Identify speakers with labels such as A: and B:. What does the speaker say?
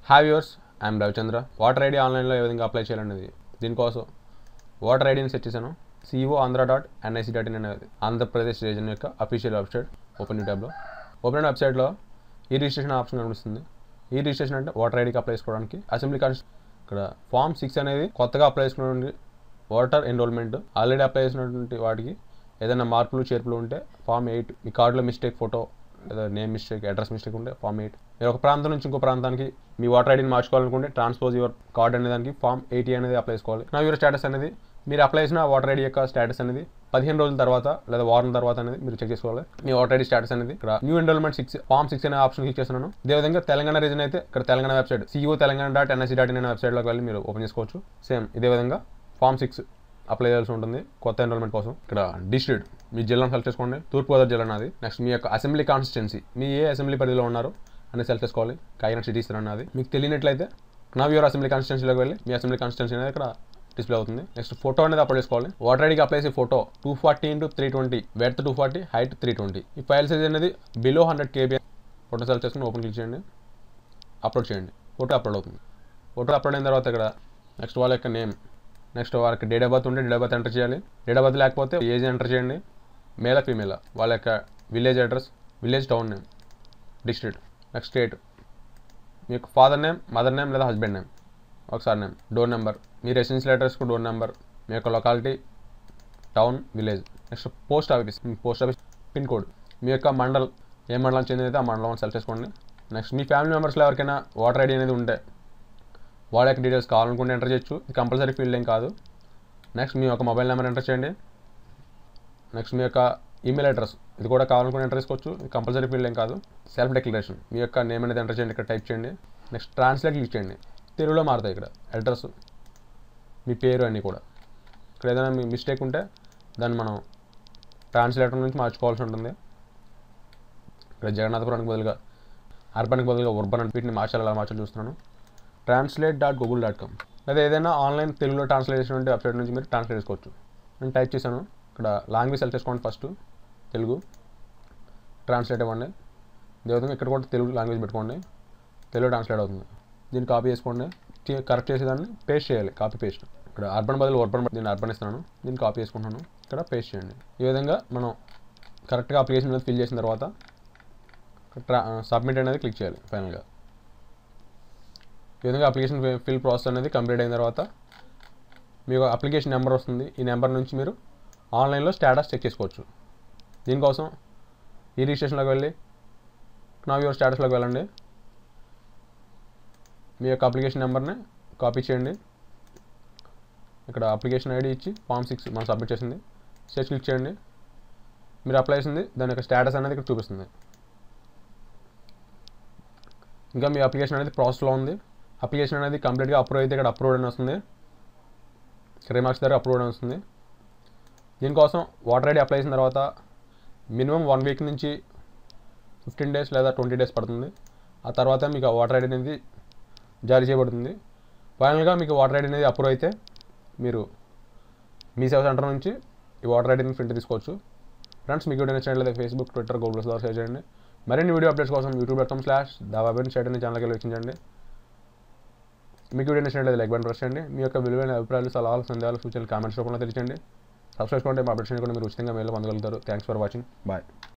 A: Hi viewers, I'm Ravichandra. Voter ID ఆన్లైన్లో ఏ విధంగా apply చేయాలనేది దీనికోసం వాటర్ ఐడిని సెట్ చేశాను. CEOandhra.nic.in అనేది ఆంధ్రప్రదేశ్ రీజన్ యొక్క అఫీషియల్ వెబ్సైట్. ఓపెన్ ట్యాబ్లో ఓపెన్ అయిన వెబ్సైట్లో ఈ రిజిస్ట్రేషన్ ఆప్షన్ కనిపిస్తుంది. ఈ రిజిస్ట్రేషన్ అంటే వాటర్ ఐడికి అప్లై చేసుకోవడానికి అసెంబ్లీ ఇక్కడ ఫామ్ 6 అనేది కొత్తగా అప్లై చేసుకున్నటువంటి వాటర్ ఎన్రోల్మెంట్ ఆల్రెడీ అప్లై చేసినటువంటి వాటికి ఏదైనా మార్పులు చేర్పులు ఉంటే ఫామ్ 8, మీ కార్డులో మిస్టేక్ ఫోటో లేదా నేమ్ మిస్టేక్, అడ్రస్ మిస్టేక్ ఉంటే ఫామ్ 8. మీరు ఒక ప్రాంతం నుంచి ఇంకో ప్రాంతానికి మీ వాటర్ ఐడిని మార్చుకోవాలనుకుంటే ట్రాన్స్పోజ్ యువర్ కార్డ్ అనే దానికి ఫామ్ 80 అనేది అప్లై చేసుకోవాలి. నా యువర్ స్టేటస్ అనేది మీరు అప్లై చేసిన వాటర్ ఐడి యొక్క స్టేటస్ అనేది 15 రోజుల తర్వాత లేదా వారం తర్వాత అనేది మీరు చెక్ చేసుకోవాలి. మీ వాటర్ ఐడి స్టేటస్ అనేది ఇక్కడ న్యూ ఎన్రోల్మెంట్ 6 ఫామ్ 6 అనే ఆప్షన్ క్లిక్ చేస్తున్నాను. ఇదేవిధంగా తెలంగాణ రీజన్ అయితే ఇక్కడ తెలంగాణ వెబ్సైట్ CEO.Telangana.nic.in అనే వెబ్సైట్లోకి వెళ్ళి మీరు ఓపెన్ చేసుకోవచ్చు. సేమ్ ఇదే విధంగా ఫామ్ 6 అప్లై చేయాల్సి ఉంటుంది కొత్త ఎన్రోల్మెంట్ కోసం. ఇక్కడ డిస్ట్రిక్ట్ మీ జిల్లాను సెలెక్ట్ చేసుకోండి. తూర్పుగోదావరి జిల్లా నాది. నెక్స్ట్ మీ యొక్క అసెంబ్లీ కాన్స్టిట్యున్సీ, మీ ఏ అసెంబ్లీ పరిధిలో ఉన్నారు అనేది సెలెక్ట్ చేసుకోవాలి. కాకినాడ సిటీ ఇస్తారని అది మీకు తెలియనట్లయితే నా యువర్ అసెంబ్లీ కాన్స్టిట్యున్సీలోకి వెళ్ళి మీ అసెంబ్లీ కాన్స్టిట్యున్సీ అనేది ఇక్కడ డిస్ప్లే అవుతుంది. నెక్స్ట్ ఫోటో అనేది అప్లోడ్ చేసుకోవాలి. వాటర్ ఐడికి అప్లై చేసే ఫోటో 240x320, వెడ్త్ 240, హైట్ 320. ఈ ఫైల్ సైజ్ అనేది బిలో 100 KB. ఫోటో సెలెక్ట్ చేసుకుని ఓపెన్ క్లిక్ చేయండి, అప్లోడ్ చేయండి. ఫోటో అప్లోడ్ అవుతుంది. ఫోటో అప్లోడ్ అయిన తర్వాత ఇక్కడ నెక్స్ట్ వాళ్ళ యొక్క నేమ్, నెక్స్ట్ వాళ్ళకి డేట్ ఆఫ్ బర్త్ ఉంటే డేట్ ఆఫ్ బర్త్ ఎంటర్ చేయాలి. డేట్ ఆఫ్ బర్త్ లేకపోతే ఏజ్ ఎంటర్ చేయండి. మేలా ఫీమేలా, వాళ్ళ యొక్క village address, village town name, district, next state, మీ యొక్క ఫాదర్ నేమ్, మదర్ నేమ్ లేదా హస్బెండ్ నేమ్, ఒకసారి నేమ్, డోర్ నెంబర్, మీ రెసిడెన్షియల్ అడ్రస్కు డోర్ నెంబర్, మీ యొక్క locality, town, village. Next post office, మీ పోస్ట్ ఆఫీస్ పిన్ కోడ్, మీ యొక్క మండల్, ఏ మండలం చెందినైతే ఆ మండలం సెలెక్ట్ చేసుకోండి. నెక్స్ట్ మీ ఫ్యామిలీ మెంబర్స్లో ఎవరికైనా వాటర్ ఐడి అనేది ఉంటే వాళ్ళ యొక్క డీటెయిల్స్ కావాలనుకుంటే ఎంటర్ చేయొచ్చు. ఇది కంపల్సరీ ఫీల్డ్ ఏం కాదు. నెక్స్ట్ మీ యొక్క మొబైల్ నెంబర్ ఎంటర్ చేయండి. నెక్స్ట్ మీ యొక్క ఈమెయిల్ అడ్రస్, ఇది కూడా కావాలనుకుంటే ఎంటర్ చేసుకోవచ్చు. ఇది కంపల్సరీ ఫీల్డ్ ఏం కాదు. సెల్ఫ్ డిక్లరేషన్, మీ యొక్క నేమ్ అనేది ఎంటర్ చేయండి, ఇక్కడ టైప్ చేయండి. నెక్స్ట్ ట్రాన్స్లేట్ క్లిక్ చేయండి. తెలుగులో మారుతాయి ఇక్కడ అడ్రస్, మీ పేరు అన్నీ కూడా. ఇక్కడ ఏదైనా మీ మిస్టేక్ ఉంటే దాన్ని మనం ట్రాన్స్లేటర్ నుంచి మార్చుకోవాల్సి ఉంటుంది. ఇక్కడ జగన్నాథపురానికి బదులుగా అర్బన్కి బదులుగా ఉర్బన్ అని వీటిని మార్చాలి చూస్తున్నాను. translate.google.com లేదా ఏదైనా ఆన్లైన్ తెలుగులో ట్రాన్స్లేషన్ ఉంటే వెబ్సైట్ నుంచి మీరు ట్రాన్స్లేట్ చేసుకోవచ్చు. నేను టైప్ చేశాను. ఇక్కడ లాంగ్వేజ్ సెలెక్ట్ చేసుకోండి. ఫస్ట్ తెలుగు ట్రాన్స్లేట్ ఇవ్వండి. అదేవిధంగా ఇక్కడ కూడా తెలుగు లాంగ్వేజ్ పెట్టుకోండి. తెలుగు ట్రాన్స్లేట్ అవుతుంది. దీన్ని కాపీ చేసుకోండి. కరెక్ట్ చేసేదాన్ని పేస్ట్ చేయాలి. Copy paste. ఇక్కడ అర్బన్ బదులు ఉర్బన్, దీన్ని అర్బన్ ఇస్తున్నాను. దీన్ని కాపీ చేసుకుంటున్నాను. ఇక్కడ పేస్ట్ చేయండి. ఈ విధంగా మనం కరెక్ట్గా అప్లికేషన్ అనేది ఫిల్ చేసిన తర్వాత సబ్మిట్ అనేది క్లిక్ చేయాలి. ఫైనల్గా ఈ విధంగా అప్లికేషన్ ఫిల్ ప్రాసెస్ అనేది కంప్లీట్ అయిన తర్వాత మీకు అప్లికేషన్ నెంబర్ వస్తుంది. ఈ నెంబర్ నుంచి మీరు ఆన్లైన్లో స్టేటస్ చెక్ చేసుకోవచ్చు. దీనికోసం ఈ రిజిస్ట్రేషన్లోకి వెళ్ళి నా యువర్ స్టేటస్లోకి వెళ్ళండి. మీ యొక్క అప్లికేషన్ నెంబర్ని కాపీ చేయండి. ఇక్కడ అప్లికేషన్ ఐడి ఇచ్చి ఫామ్ 6 మనం సబ్మిట్ చేసింది సెర్చ్ క్లిక్ చేయండి. మీరు అప్లై చేసింది దాని యొక్క స్టేటస్ అనేది ఇక్కడ చూపిస్తుంది. ఇంకా మీ అప్లికేషన్ అనేది ప్రాసెస్లో ఉంది. అప్లికేషన్ అనేది కంప్లీట్గా అప్రూవ్ అయితే ఇక్కడ అప్రూవ్డ్ అని వస్తుంది. రిమార్క్స్ దగ్గర అప్రూవ్డ్ అని వస్తుంది. దీనికోసం వాటర్ ఐడి అప్లై చేసిన తర్వాత మినిమం 1 వీక్ నుంచి 15 డేస్ లేదా 20 డేస్ పడుతుంది. ఆ తర్వాత మీకు వాటర్ ఐడి అనేది జారీ చేయబడుతుంది. ఫైనల్గా మీకు వాటర్ ఐడి అనేది అప్రూవ్ అయితే మీరు మీ సేవ సెంటర్ నుంచి ఈ వాటర్ ఐడిని ప్రింట్ తీసుకోవచ్చు. ఫ్రెండ్స్, మీకు వీడియో నచ్చినట్లయితే ఫేస్బుక్, ట్విట్టర్, గూగుల్ ద్వారా షేర్ చేయండి. మరిన్ని వీడియో అప్డేట్స్ కోసం youtube.com/thewabenshade ఛానల్కి వీక్షించండి. మీకు వీడియో నచ్చినట్లయితే లైక్ బటన్ ప్రెస్ చేయండి. మీ యొక్క విలువైన అభిప్రాయాలు, సలహాలు, సందేహాలు, సూచనలు కామెంట్స్ రూపంలో తెలియజేయండి. సబ్స్క్రైబ్ చేసుకోండి. మా అప్డేట్స్ కూడా మీరు ఉచితంగా మెయిల్లో పొందగలుగుతారు. Thanks for watching. బాయ్.